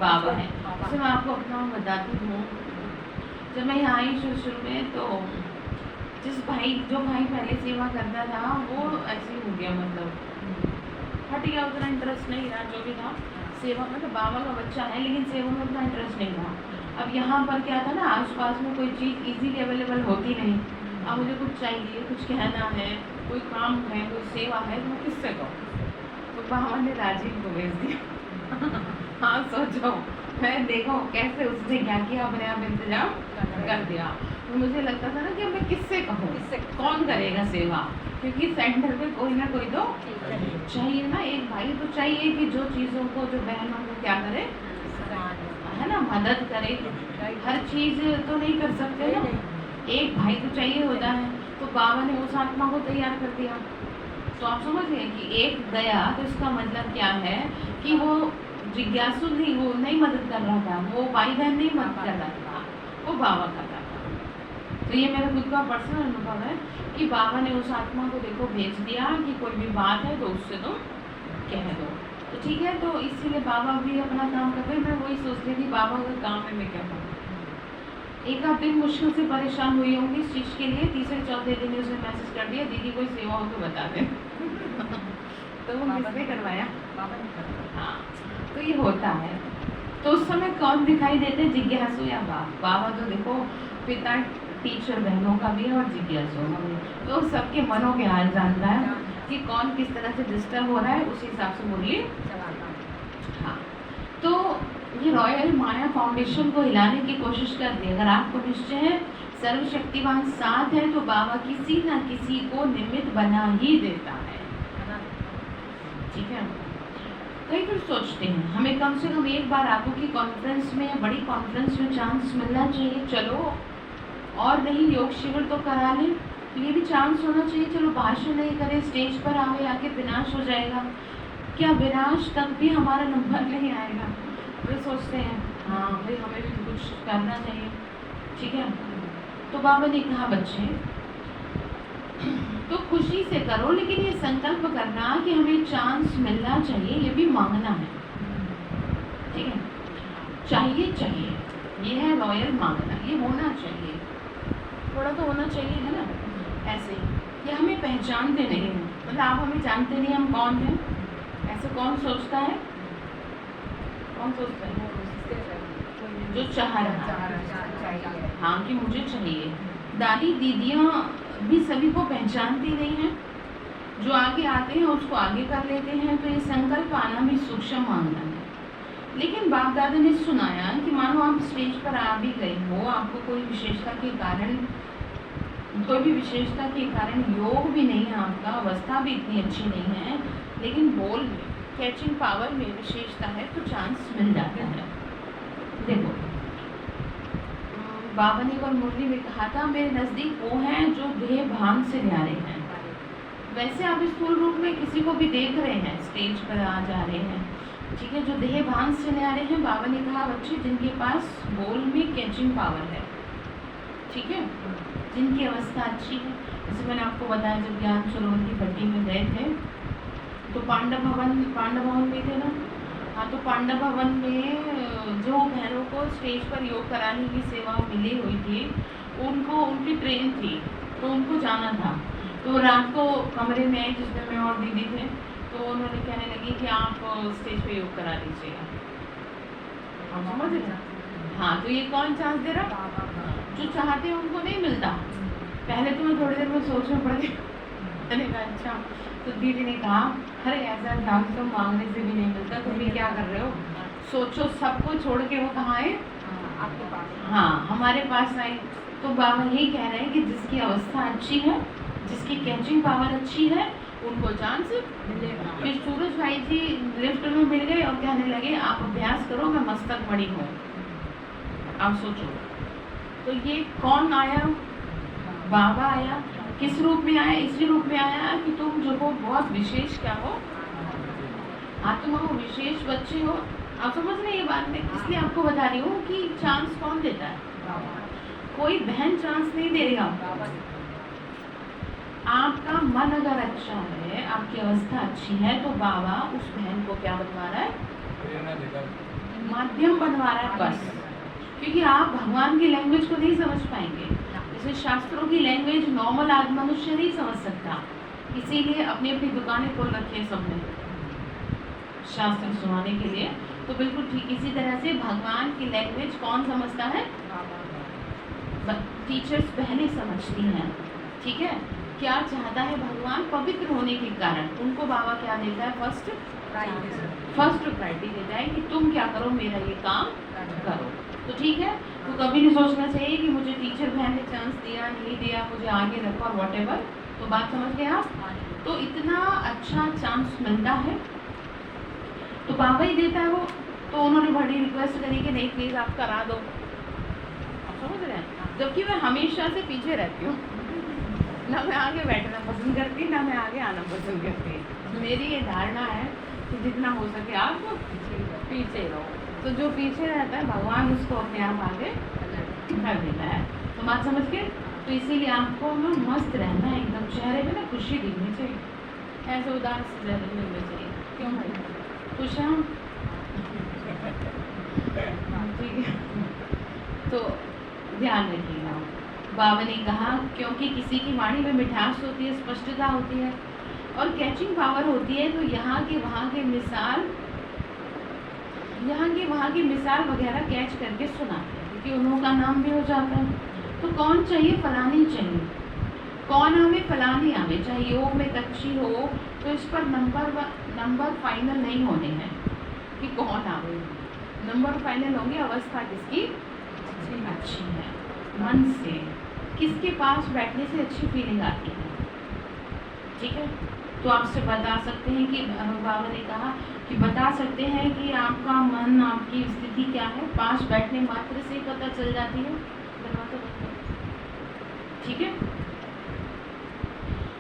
बाबा है। तो मैं आपको अपना बताती हूँ, जब मैं यहाँ आई शुरू में तो जो भाई पहले सेवा करता था वो ऐसे ही हो गया, मतलब हट गया, उतना इंटरेस्ट नहीं रहा। जो भी था सेवा, मतलब बाबा का बच्चा है लेकिन सेवा में उतना इंटरेस्ट नहीं रहा। अब यहाँ पर क्या था ना, आसपास में कोई चीज़ इजीली अवेलेबल होती नहीं। अब मुझे कुछ चाहिए, कुछ कहना है, कोई काम है, कोई सेवा है, तो मैं किससे कहूँ? तो बाबा ने राजीव को भेज दिया। हाँ सोचो, मैं देखो कैसे उसने क्या किया, अपने आप इंतजाम कर दिया। तो मुझे लगता था ना कि अब मैं किससे कहूँ, कौन करेगा सेवा, क्योंकि सेंटर पे कोई ना कोई तो चाहिए ना, एक भाई तो चाहिए कि जो चीज़ों को, जो बहनों को क्या करे, है ना, मदद करे। हर चीज़ तो नहीं कर सकते ना, एक भाई तो चाहिए होता है। तो बाबा ने उस आत्मा को तैयार कर दिया। तो आप समझ गए कि एक गया तो इसका मतलब क्या है कि वो जिज्ञासु नहीं, वो नहीं मदद कर रहा था, वो भाई बहन नहीं मदद कर रहा था, वो बाबा कर रहा था। तो ये मेरा खुद का पर्सनल अनुभव है कि बाबा ने उस आत्मा को देखो भेज दिया कि कोई भी बात है तो उससे तुम कह दो। तो ठीक है, तो इसीलिए बाबा भी अपना काम कर रहे। मैं वही सोचती थी बाबा का काम है, मैं क्या करूँ। एक आध दिन मुश्किल से परेशान हुई होंगी इस चीज़ के लिए, तीसरे चौथे दिन उसने मैसेज कर दिया, दीदी कोई सेवा हो तो बता दें। तो वो किसने करवाया? हाँ, तो ये होता है। तो उस समय कौन दिखाई देते, जिज्ञासु या बाप? बाबा तो देखो पिता, टीचर बहनों का भी है और जिज्ञासु का भी, तो सबके मनों के हाल जानता है कि कौन किस तरह से डिस्टर्ब हो रहा है, उसी हिसाब से बोलिए। हाँ, तो ये रॉयल माया फाउंडेशन को हिलाने की कोशिश कर दी। अगर आपको निश्चय है सर्वशक्तिवान साथ है तो बाबा किसी ना किसी को निमित्त बना ही देता है, ठीक है। कई फिर सोचते हैं हमें कम से कम एक बार आपको की कॉन्फ्रेंस में या बड़ी कॉन्फ्रेंस में चांस मिलना चाहिए, चलो, और नहीं योग शिविर तो करा लें, तो ये भी चांस होना चाहिए। चलो भाषण नहीं करें, स्टेज पर आवे, आके विनाश हो जाएगा, क्या विनाश तक भी हमारा नंबर नहीं आएगा? वे सोचते हैं हाँ भाई हमें भी कुछ करना चाहिए, ठीक है। तो बाबा ने कहा बच्चे तो खुशी से करो, लेकिन ये संकल्प करना कि हमें चांस मिलना चाहिए, ये भी मांगना है, ठीक है। चाहिए, ये है रॉयल मांगना, ये होना चाहिए, थोड़ा तो होना चाहिए, है ना। ऐसे ये हमें पहचानते नहीं हैं, मतलब आप हमें जानते नहीं हम कौन हैं, ऐसे कौन सोचता है? कौन सोचता है? जो चाह रहा है, हाँ कि मुझे चाहिए। दादी दीदियाँ भी सभी को पहचानती नहीं हैं, जो आगे आते हैं उसको आगे कर लेते हैं। तो ये संकल्प आना भी सूक्ष्म मांगना है। लेकिन बाप दादा ने सुनाया कि मानो आप स्टेज पर आ भी गए हो, आपको कोई विशेषता के कारण, कोई भी विशेषता के कारण योग भी नहीं है आपका, अवस्था भी इतनी अच्छी नहीं है, लेकिन बोल में, कैचिंग पावर में विशेषता है, तो चांस मिल जाता है। देखो बाबा ने और मुरली में कहा था मेरे नज़दीक वो हैं जो देह भान से न्यारे हैं। वैसे आप स्थूल रूप में किसी को भी देख रहे हैं, स्टेज पर आ जा रहे हैं, ठीक है, जो देह भान से न्यारे हैं। बाबा ने कहा बच्चे जिनके पास बोल में कैचिंग पावर है, ठीक है, जिनकी अवस्था अच्छी है। जैसे मैंने आपको बताया जब ज्ञान सरोवर की भट्टी में गए थे तो पांडव भवन में थे ना। हाँ, तो पांडव भवन में जो बहनों को स्टेज पर योग कराने की सेवा मिली हुई थी, उनको उनकी ट्रेन थी तो उनको जाना था। तो रात को कमरे में आई जिसमें मैं और दीदी थे, तो उन्होंने कहने लगी कि आप स्टेज पे योग करा लीजिएगा। आप समझ रहे? हाँ, तो ये कौन चांस दे रहा? जो चाहते हैं उनको नहीं मिलता। पहले तो मैं थोड़ी देर में सोचना पड़ गया, मैंने कहा अच्छा। तो दीदी ने कहा अरे ऐसा चांस तो मांगने से भी नहीं मिलता, तुम भी क्या कर रहे हो, सोचो सबको छोड़ के वो कहाँ है? आपके पास। हाँ, हमारे पास आई। तो बाबा यही कह रहे हैं कि जिसकी अवस्था अच्छी है, जिसकी कैचिंग पावर अच्छी है, उनको चांस मिलेगा। फिर सूरज भाई जी लिफ्ट में मिल गए और कहने लगे आप अभ्यास करो, मैं मस्तक मणि हूँ। आप सोचो, तो ये कौन आया? बाबा आया। किस रूप में आया? इसी रूप में आया कि तुम जो हो बहुत विशेष क्या हो, आत्मा हो, विशेष बच्चे हो। आप समझ रहे हैं ये बात में? इसलिए आपको बता रही हूँ कि चांस कौन देता है? कोई बहन चांस नहीं दे रही आपको। आपका मन अगर अच्छा है, आपकी अवस्था अच्छी है, तो बाबा उस बहन को क्या बनवा रहा है? माध्यम बनवा रहा है बस। क्योंकि आप भगवान की लैंग्वेज को नहीं समझ पाएंगे। जैसे शास्त्रों की लैंग्वेज नॉर्मल आदमी मनुष्य नहीं समझ सकता, इसीलिए अपनी अपनी दुकानें खोल रखी है सबने शास्त्र सुनाने के लिए। तो बिल्कुल ठीक इसी तरह से भगवान की लैंग्वेज कौन समझता है? टीचर्स पहले समझती हैं। ठीक है, क्या चाहता है भगवान? पवित्र होने के कारण उनको बाबा क्या देता है? फर्स्ट प्रायोरिटी देता है कि तुम क्या करो, मेरा ये काम करो। तो ठीक है, तो कभी नहीं सोचना चाहिए कि मुझे टीचर बहन ने चांस दिया नहीं दिया, मुझे आगे रखा वॉटेवर। तो बात समझ गए आप? तो इतना अच्छा चांस मिलता है तो बाबा ही देता है वो। तो उन्होंने बड़ी रिक्वेस्ट करी कि नहीं प्लीज़ आप करा दो। आप समझ रहे हैं? जबकि मैं हमेशा से पीछे रहती हूँ, ना मैं आगे बैठना पसंद करती, ना मैं आगे आना पसंद करती। मेरी ये धारणा है कि जितना हो सके आप पीछे रहो। तो जो पीछे रहता है भगवान उसको अपने आप आगे कर देता है। तो बात समझ के? तो इसीलिए आपको ना मस्त रहना है, एकदम चेहरे में ना खुशी दिखनी चाहिए, ऐसे उदास चेहरे मिलने चाहिए। क्यों भाई खुश हैं हम? ठीक है, तो ध्यान रखिएगा। बाबा ने कहा क्योंकि किसी की वाणी में मिठास होती है, स्पष्टता होती है और कैचिंग पावर होती है, तो यहाँ के वहाँ के मिसाल वगैरह कैच करके सुनाते हैं, क्योंकि उन्होंने नाम भी हो जाता है। तो कौन चाहिए? फलानी चाहिए। कौन आवे? फलानी आवे। चाहे योग में कच्ची हो तो इस पर नंबर फाइनल नहीं होने हैं कि कौन आवे। नंबर फाइनल होंगे अवस्था किसकी अच्छी है, मन से किसके पास बैठने से अच्छी फीलिंग आती है। ठीक है, तो आपसे बता सकते हैं कि बाबा ने कहा कि बता सकते हैं कि आपका मन, आपकी स्थिति क्या है, पास बैठने मात्र से पता चल जाती है। ठीक है,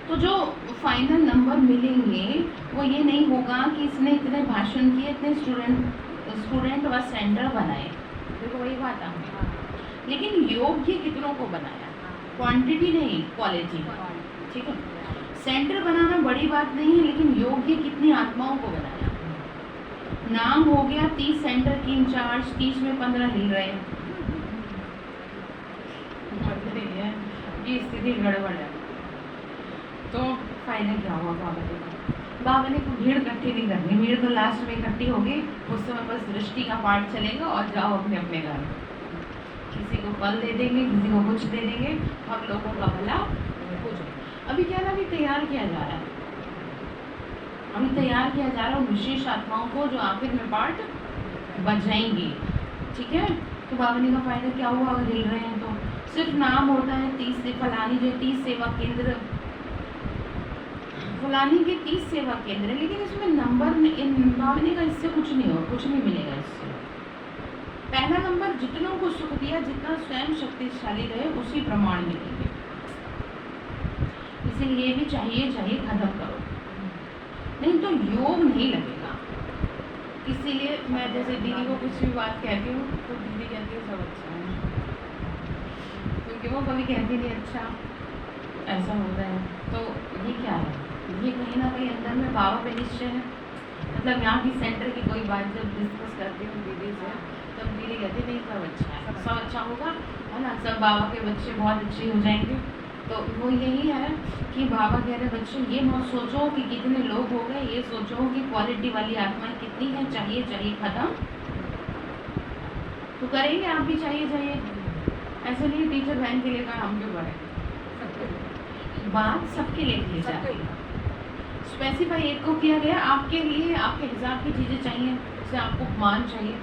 तो जो फाइनल नंबर मिलेंगे वो ये नहीं होगा कि इसने इतने भाषण किए, इतने स्टूडेंट व सेंटर बनाए। देखो वही बात है, लेकिन योग्य कितनों को बनाया, क्वांटिटी नहीं क्वालिटी। ठीक है, सेंटर बनाना बड़ी बात नहीं है, लेकिन योग्य कितनी आत्माओं को बनाया। नाम हो गया 30 सेंटर की इंचार्ज, 30 में 15 हिल रहे हैं, ये स्थिति गड़बड़ है। तो फाइनल क्या हुआ? बाबा ने भीड़ इकट्ठी नहीं करनी, भीड़ तो लास्ट में इकट्ठी होगी, उस समय बस दृष्टि का पाठ चलेगा और जाओ अपने अपने घर। किसी को फल दे देंगे, किसी को कुछ दे देंगे और लोगों का भला हो जाए। अभी क्या ना, अभी तैयार किया जा रहा है, अभी तैयार किया जा रहा है विशेष आत्माओं को जो आखिर में पाठ बजाएंगी। ठीक है, तो बाबा ने का फायदा क्या हुआ? अगर हिल रहे हैं तो सिर्फ नाम होता है 30 से फलानी, जो 30 सेवा केंद्र, फलानी के 30 सेवा केंद्र है, लेकिन इसमें नंबर बाबा ने का इससे कुछ नहीं हो, कुछ नहीं मिलेगा इससे। पहला नंबर जितनों को सुख दिया, जितना स्वयं शक्तिशाली रहे उसी प्रमाण मिलेंगे। इसीलिए भी चाहिए खत्म करो, नहीं तो योग नहीं लगेगा। इसीलिए मैं जैसे दीदी को कुछ भी बात कहती हूँ तो दीदी कहती है सब अच्छा है, क्योंकि वो कभी कहती नहीं अच्छा ऐसा होता है। तो ये क्या है? ये कहीं ना कहीं अंदर में बाबा पे निश्चय है। मतलब यहाँ की सेंटर की कोई बात जब डिस्कस करती हूँ दीदी से, तब दीदी कहती नहीं सब अच्छा है, सब अच्छा होगा, है ना, सब बाबा के बच्चे बहुत अच्छे हो जाएंगे। तो वो यही है कि बाबा कह रहे बच्चे ये मत सोचो कि कितने लोग हो गए, ये सोचो कि क्वालिटी वाली आत्माएं कितनी है। चाहिए खत्म तो करेंगे आप भी, चाहिए ऐसे नहीं टीचर बहन के लिए कहा हम क्यों करें, बात सबके लिए की जाती है। स्पेसिफाई एक को किया गया, आपके लिए आपके हिसाब की चीज़ें चाहिए। जैसे आपको मान चाहिए,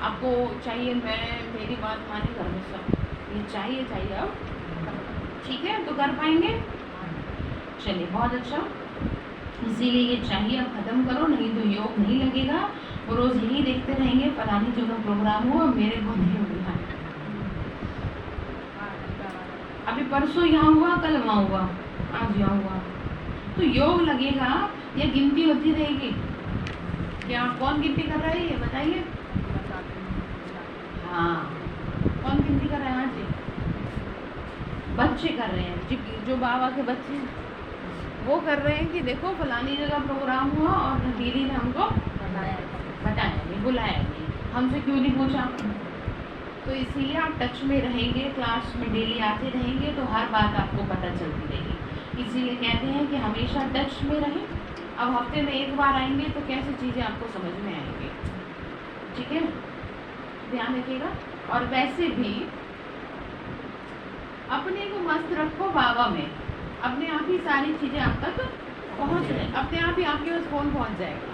आपको चाहिए मैं मेरी बात माने घर में सब, ये चाहिए अब ठीक है तो कर पाएंगे। चलिए बहुत अच्छा, इसीलिए ये चाहिए अब खत्म करो, नहीं तो योग नहीं लगेगा। वो रोज यही देखते रहेंगे फलानी जगह प्रोग्राम हुआ, मेरे को नहीं मिला। अभी परसों यहाँ हुआ, कल वहाँ हुआ, आज यहाँ हुआ, तो योग लगेगा या गिनती होती रहेगी? क्या कौन गिनती कर रहा है ये बताइए? हाँ, कौन गिनती कर रहा है? हाँ जी, बच्चे कर रहे हैं। जो बाबा के बच्चे वो कर रहे हैं कि देखो फलानी जगह प्रोग्राम हुआ और दीदी ने हमको बताया नहीं, बुलाया नहीं, हमसे क्यों नहीं पूछा? तो इसीलिए आप टच में रहेंगे, क्लास में डेली आते रहेंगे तो हर बात आपको पता चलती रहेगी। इसीलिए कहते हैं कि हमेशा टच में रहें। अब हफ्ते में एक बार आएंगे तो कैसी चीज़ें आपको समझ में आएंगी, ठीक है, ध्यान रखिएगा। और वैसे भी अपने को मस्त रखो बाबा में, अपने आप ही सारी चीज़ें आप तक पहुँच रहे, अपने आप ही आपके पास फ़ोन पहुँच जाएगा।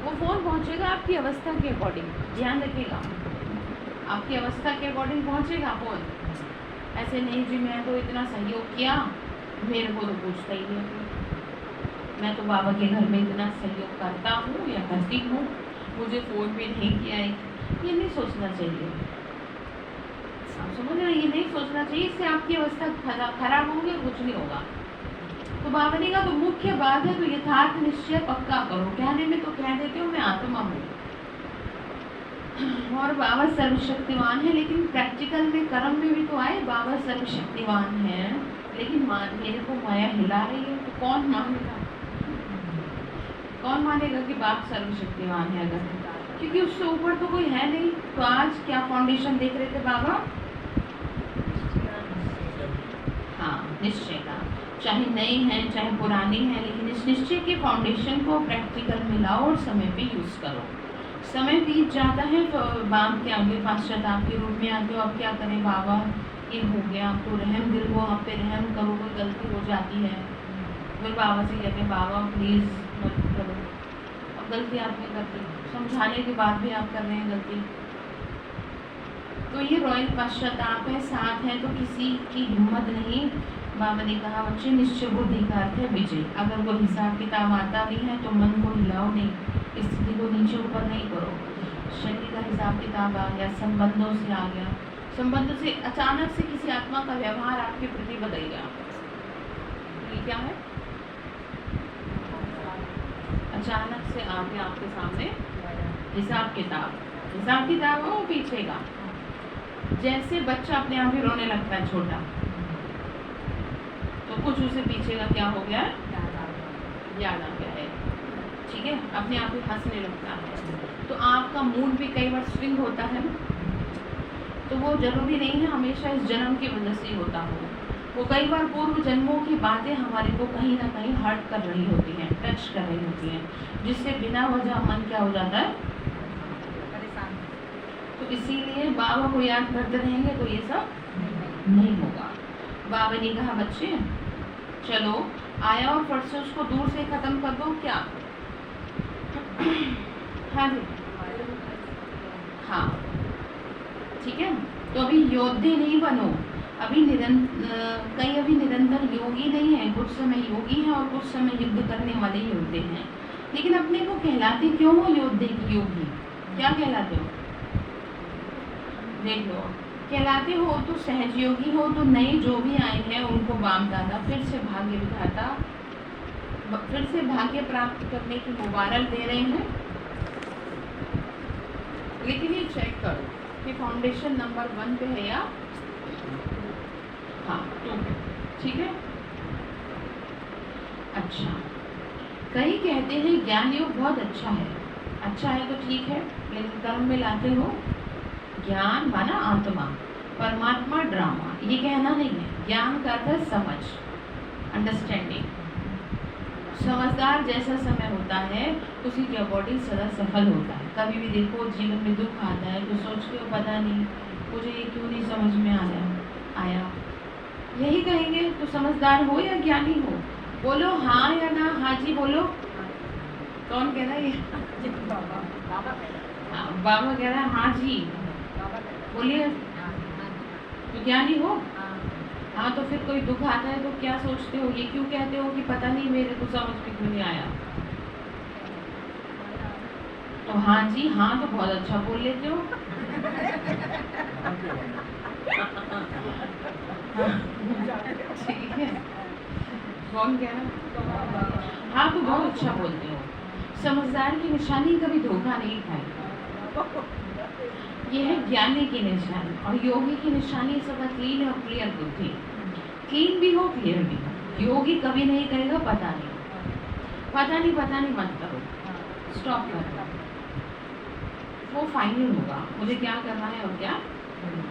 वो फ़ोन पहुँचेगा आपकी अवस्था के अकॉर्डिंग, ध्यान रखिएगा, आपकी अवस्था के अकॉर्डिंग पहुँचेगा फ़ोन। ऐसे नहीं जी मैं तो इतना सहयोग किया, मेरे को तो पूछता ही नहीं, मैं तो बाबा के घर में इतना सहयोग करता हूँ या करती हूँ, मुझे फ़ोन भी नहीं किया है। ये नहीं सोचना चाहिए, आप समझ रहे हैं? ये नहीं सोचना चाहिए, इससे आपकी अवस्था खराब होगी और कुछ नहीं होगा। तो बाबा ने कहा तो मुख्य बात है तो यथार्थ निश्चय पक्का करो। कहने में तो कह देते हो मैं आत्मा हूँ और बाबा सर्वशक्तिवान है, लेकिन प्रैक्टिकल में कर्म में भी तो आए बाबा सर्वशक्तिवान है, लेकिन मेरे को माया हिला रही है, तो कौन मानेगा? कौन मानेगा कि बाप सर्वशक्तिवान है? अगर क्योंकि उससे ऊपर तो कोई है नहीं। तो आज क्या फाउंडेशन देख रहे थे बाबा? हाँ, निश्चय का, चाहे नई है चाहे पुरानी है, लेकिन इस निश्चय के फाउंडेशन को प्रैक्टिकल में लाओ और समय पे यूज़ करो। समय बीत जाता है तो बाप के आगे पाश्चाताप के रूप में आते हो, अब क्या करें बाबा, ये हो गया, तो रहम दिल को आप पे रहम करो, कोई गलती हो जाती है, फिर बाबा से कहते हैं बाबा प्लीज़ मत करो। अब गलती आप नहीं करते, समझाने के बाद भी आप कर रहे हैं गलती, तो ये रॉयल पश्चाताप है, साथ है तो किसी की हिम्मत नहीं। बाबा ने कहा बच्चे निश्चय बुद्धि का अर्थ है विजय। अगर वो हिसाब किताब आता भी है तो मन को हिलाओ नहीं, स्थिति को नीचे ऊपर नहीं करो। शरीर का हिसाब किताब आ गया, संबंधों से आ गया, संबंधों से अचानक से किसी आत्मा का व्यवहार आपके प्रति बदल गया, ये क्या है? अचानक से आ गया आपके सामने हिसाब किताब हो पीछे का। जैसे बच्चा अपने आप ही रोने लगता है छोटा, तो कुछ उसे पीछे का क्या हो गया, याद आ गया है, ठीक है, अपने आप ही हंसने लगता है। तो आपका मूड भी कई बार स्विंग होता है, तो वो जरूरी नहीं है हमेशा इस जन्म की वजह से होता हो, वो कई बार पूर्व जन्मों की बातें हमारे को कहीं ना कहीं हर्ट कर रही होती हैं, टच कर रही होती हैं, जिससे बिना वजह मन क्या हो जाता है, परेशान। तो इसीलिए बाबा को याद करते रहेंगे तो ये सब नहीं होगा। बाबा ने कहा बच्चे चलो आया और फट से उसको दूर से खत्म कर दो, क्या? हाँ जी, हाँ ठीक है। तो अभी योद्धे नहीं बनो, अभी निरंतर योगी नहीं है, कुछ समय योगी हैं और कुछ समय युद्ध करने वाले योद्धे हैं। लेकिन अपने को कहलाते क्यों हो योद्धे की योगी? क्या कहलाते हो? देख लो, कहलाते हो तो सहजयोगी हो, तो नए जो भी आए हैं उनको बाप दादा फिर से भाग्य विधाता फिर से भाग्य प्राप्त करने की मुबारक दे रहे हैं। लेकिन ये चेक करो कि फाउंडेशन नंबर 1 पे है या हाँ 2 पे, ठीक है। अच्छा, कई कहते हैं ज्ञान योग बहुत अच्छा है तो ठीक है, लेकिन कर्म में लाते हो ज्ञान माना आत्मा, परमात्मा ड्रामा, ये कहना नहीं है। ज्ञान का अर्थ है समझ, अंडरस्टैंडिंग। समझदार जैसा समय होता है उसी के अकॉर्डिंग सदा सफल होता है। कभी भी देखो जीवन में दुख आता है तो सोचते हो पता नहीं मुझे ये क्यों नहीं समझ में आया, यही कहेंगे तो समझदार हो या ज्ञानी हो? बोलो हाँ या ना, हाँ जी बोलो। कौन कह रहा है ये? बाबा कह रहा है हाँ जी, बोलिए। तो ज्ञानी हो? हाँ, तो फिर कोई दुख आता है तो क्या सोचते हो, ये क्यों कहते हो कि पता नहीं मेरे को समझ में क्यों नहीं आया? तो हाँ जी, हाँ तो बहुत अच्छा बोल लेते हो। हाँ ठीक है, कौन कह रहा? हाँ तो बहुत अच्छा बोलते हो। समझदार की निशानी कभी धोखा नहीं खाएगा, ये है ज्ञानी की निशानी। और योगी की निशानी सदा क्लीन और क्लियर बुद्धि, क्लीन भी हो क्लियर भी हो। योगी कभी नहीं कहेगा पता नहीं मत करो, स्टॉप करो, वो फाइनल होगा मुझे क्या करना है और क्या नहीं।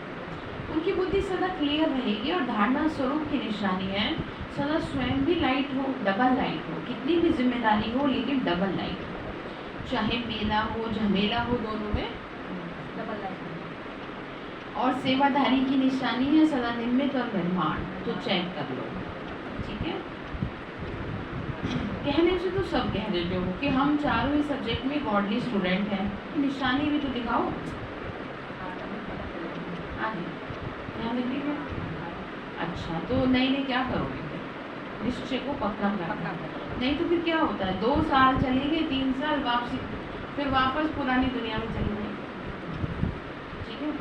उनकी बुद्धि सदा क्लियर रहेगी। और धारणा स्वरूप की निशानी है सदा स्वयं भी लाइट हो, डबल लाइट हो, कितनी भी जिम्मेदारी हो लेकिन डबल लाइट हो, चाहे मेला हो झमेला हो, दोनों में डबल लाइट। और सेवाधारी की निशानी है सदा निमित्त और निर्माण, तो चेक कर लो, ठीक है। कहने से तो सब कह देते हो कि हम चारों ही सब्जेक्ट में गॉडली स्टूडेंट हैं, निशानी भी तो दिखाओ। आगे ध्यान रखिएगा। अच्छा तो नहीं क्या करोगे फिर? निश्चय को पक्का करना, नहीं तो फिर क्या होता है 2 साल चलेंगे 3 साल वापसी, फिर वापस पुरानी दुनिया में चले जाएंगे, ठीक है।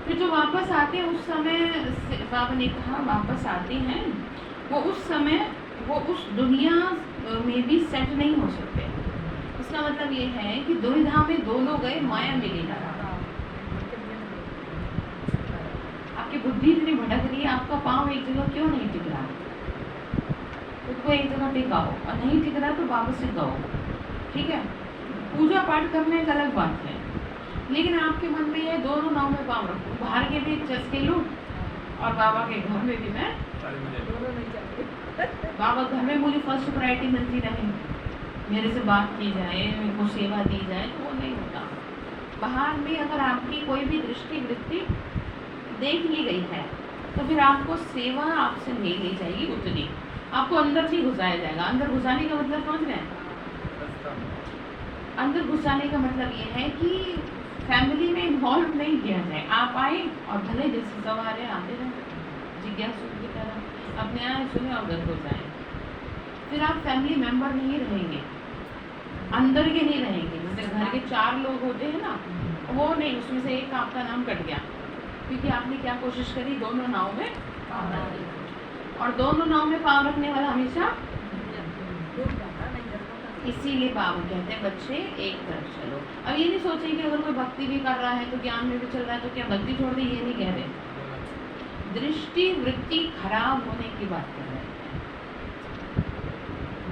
फिर जो वापस आते हैं उस समय बाबा ने कहा वापस आते हैं वो उस समय वो उस दुनिया में भी सेट नहीं हो सकते। इसका मतलब ये है कि दुविधा में दोनों गए, माया में लेना रहा। आपकी बुद्धि इतनी भटक रही है, आपका पाँव एक जगह क्यों नहीं टिक रहा? उसको एक जगह टिकाओ, और नहीं टिक रहा तो वापस से गाओ, ठीक है। पूजा पाठ करना एक अलग बात है, लेकिन आपके मन में ये दोनों नाव में पाँव रखो, बाहर के भी चस्के लूँ और बाबा के घर में भी मैं दोनों नहीं चाहिए। बाबा घर में मुझे फर्स्ट प्रायोरिटी मिलती रहे, मेरे से बात की जाए, मेरे को सेवा दी जाए, तो वो नहीं होता। बाहर में अगर आपकी कोई भी दृष्टि वृत्ति देख ली गई है तो फिर आपको सेवा आपसे नहीं ली जाएगी उतनी, आपको अंदर से घुसाया जाएगा। अंदर घुसाने का मतलब समझ रहे हैं? अंदर घुसाने का मतलब ये है कि फैमिली में इन्वॉल्व नहीं किया जाए। आप आए और भले जैसे सवार आते रहे जिज्ञासु की तरह, अपने आए सुने और घर को जाए, फिर आप फैमिली मेंबर नहीं रहेंगे, अंदर के नहीं रहेंगे। जैसे घर के 4 लोग होते हैं ना, वो नहीं, उसमें से एक आपका नाम कट गया क्योंकि आपने क्या कोशिश करी, दोनों नाव में पाँव रखने, और दोनों नाव में पाँव रखने वाला हमेशा, इसीलिए बाबा कहते हैं बच्चे एक तरफ चलो। अब ये नहीं सोचें कि अगर कोई भक्ति भी कर रहा है तो ज्ञान में भी चल रहा है तो क्या भक्ति छोड़ दे, ये नहीं कह रहे। दृष्टि वृत्ति खराब होने की बात कर रहे हैं।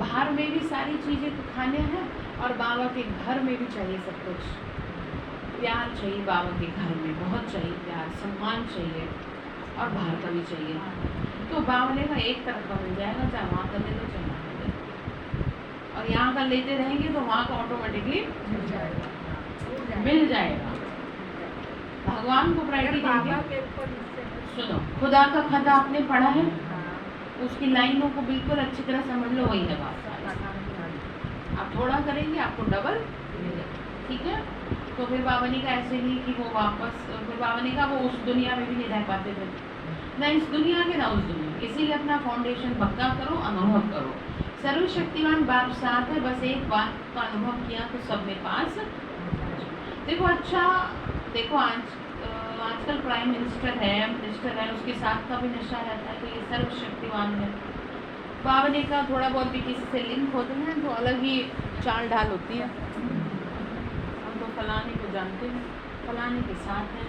बाहर में भी सारी चीजें तो खाने हैं और बाबा के घर में भी चाहिए सब कुछ। प्यार चाहिए बाबा के घर में, बहुत चाहिए प्यार, सम्मान चाहिए, और बाहर का भी चाहिए। तो बाबा ने कहा एक तरफ का मिल जाएगा, चाहे वहाँ कर ले तो चाहे वहाँ कर ले, और यहाँ का लेते रहेंगे तो वहाँ का ऑटोमेटिकली मिल जाएगा। भगवान को प्रायोरिटी देंगे। सुनो, खुदा का खत आपने पढ़ा है, उसकी लाइनों को बिल्कुल अच्छी तरह समझ लो, वही है बात। आप थोड़ा करेंगे आपको डबल, ठीक है। तो फिर बाबा ने कहा ऐसे नहीं कि वो वापस, फिर बाबा ने कहा वो उस दुनिया में भी नहीं रह पाते थे, ना इस दुनिया के ना उस दुनिया, इसीलिए अपना फाउंडेशन पक्का करो, अनुभव करो। सर्वशक्तिमान बाप साथ है, बस एक बात का अनुभव किया तो सब में पास। देखो अच्छा, देखो आजकल प्राइम मिनिस्टर है, उसके साथ का भी नशा रहता है, तो ये सर्वशक्तिमान है। बाबा ने कहा थोड़ा बहुत भी किसी से लिंक होते हैं तो अलग ही चाल ढाल होती है। हम तो फलाने को जानते हैं, फलाने के साथ हैं।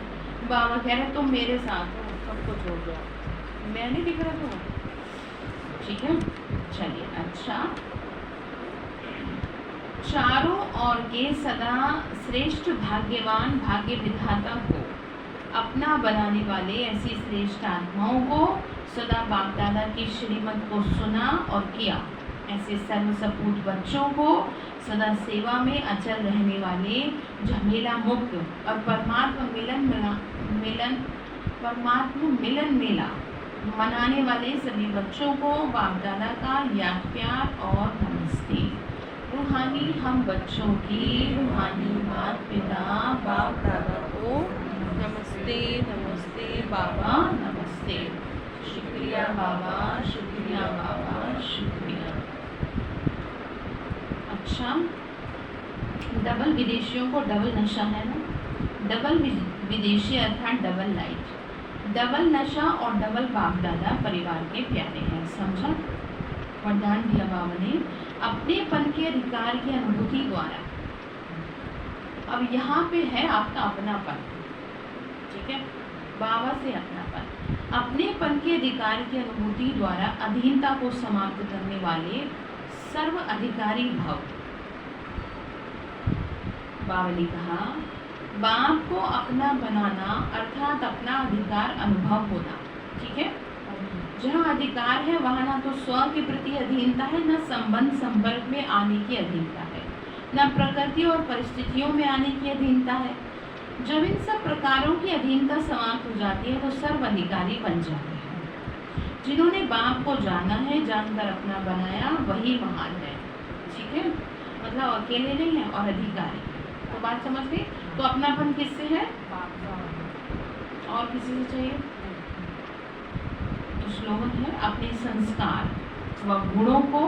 बाबा कह रहे तुम मेरे साथ हो, सबको छोड़ दो, मैं नहीं दिख रहा तुम्हें, ठीक है। चलिए, अच्छा, चारों ओर के सदा श्रेष्ठ भाग्यवान भाग्य विधाता को अपना बनाने वाले ऐसी श्रेष्ठ आत्माओं को सदा बाप दादा की श्रीमत को सुना और किया। ऐसे सर्वसपूत बच्चों को सदा सेवा में अचल रहने वाले झमेला मुक्त और परमात्मा मिलन मेला मनाने वाले सभी बच्चों को बाप दादा का याद प्यार और नमस्ते। रूहानी हम बच्चों की रूहानी माता पिता बाप दादा को नमस्ते, नमस्ते बाबा, नमस्ते, शुक्रिया बाबा, शुक्रिया बाबा, शुक्रिया। अच्छा, डबल विदेशियों को डबल नशा है ना, डबल विदेशी अर्थात डबल लाइट। डबल नशा और डबल बाप दादा परिवार के प्यारे हैं। समझा? वरदान दिया बाबा ने अपनेपन के अधिकार की अनुभूति द्वारा। अब यहाँ पे है आपका अपनापन, ठीक है, बाबा से अपनापन। अपनेपन के अधिकार की अनुभूति द्वारा अधीनता को समाप्त करने वाले सर्व अधिकारी भव। बाबा ने कहा बाप को अपना बनाना अर्थात अपना अधिकार अनुभव होना, ठीक है। जहाँ अधिकार है वहाँ ना तो स्व के प्रति अधीनता है, न संबंध संपर्क में आने की अधीनता है, न प्रकृति और परिस्थितियों में आने की अधीनता है। जब इन सब प्रकारों की अधीनता समाप्त हो जाती है तो सर्व अधिकारी बन जाते हैं। जिन्होंने बाप को जाना है, जानकर अपना बनाया, वही महान है, ठीक है। मतलब अकेले नहीं है और अधिकारी। तो बात समझ गई? तो अपनापन किससे है और किसी से चाहिए? तो श्लोगन है अपने संस्कार व गुणों को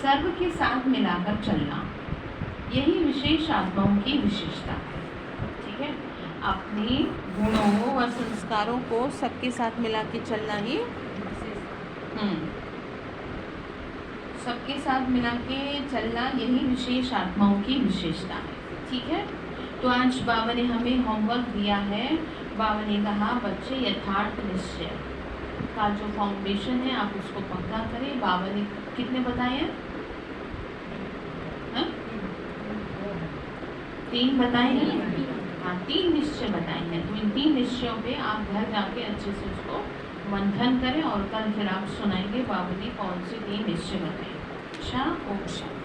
सर्व के साथ मिलाकर चलना, यही विशेष आत्माओं की विशेषता है, ठीक है। अपने गुणों व संस्कारों को सबके साथ मिला के चलना ही सबके साथ मिला के चलना यही विशेष आत्माओं की विशेषता है, ठीक है। तो आज बाबा ने हमें होमवर्क दिया है। बाबा ने कहा बच्चे यथार्थ निश्चय का जो फाउंडेशन है आप उसको पक्का करें। बाबा ने कितने बताए हैं? 3 बताए हैं। हाँ, 3 निश्चय बताए हैं। तो इन 3 निश्चयों पे आप घर जाके अच्छे से उसको मंथन करें और कल फिर आप सुनाएंगे बाबा ने कौन से 3 निश्चय बताए। अच्छा, ओम शांति।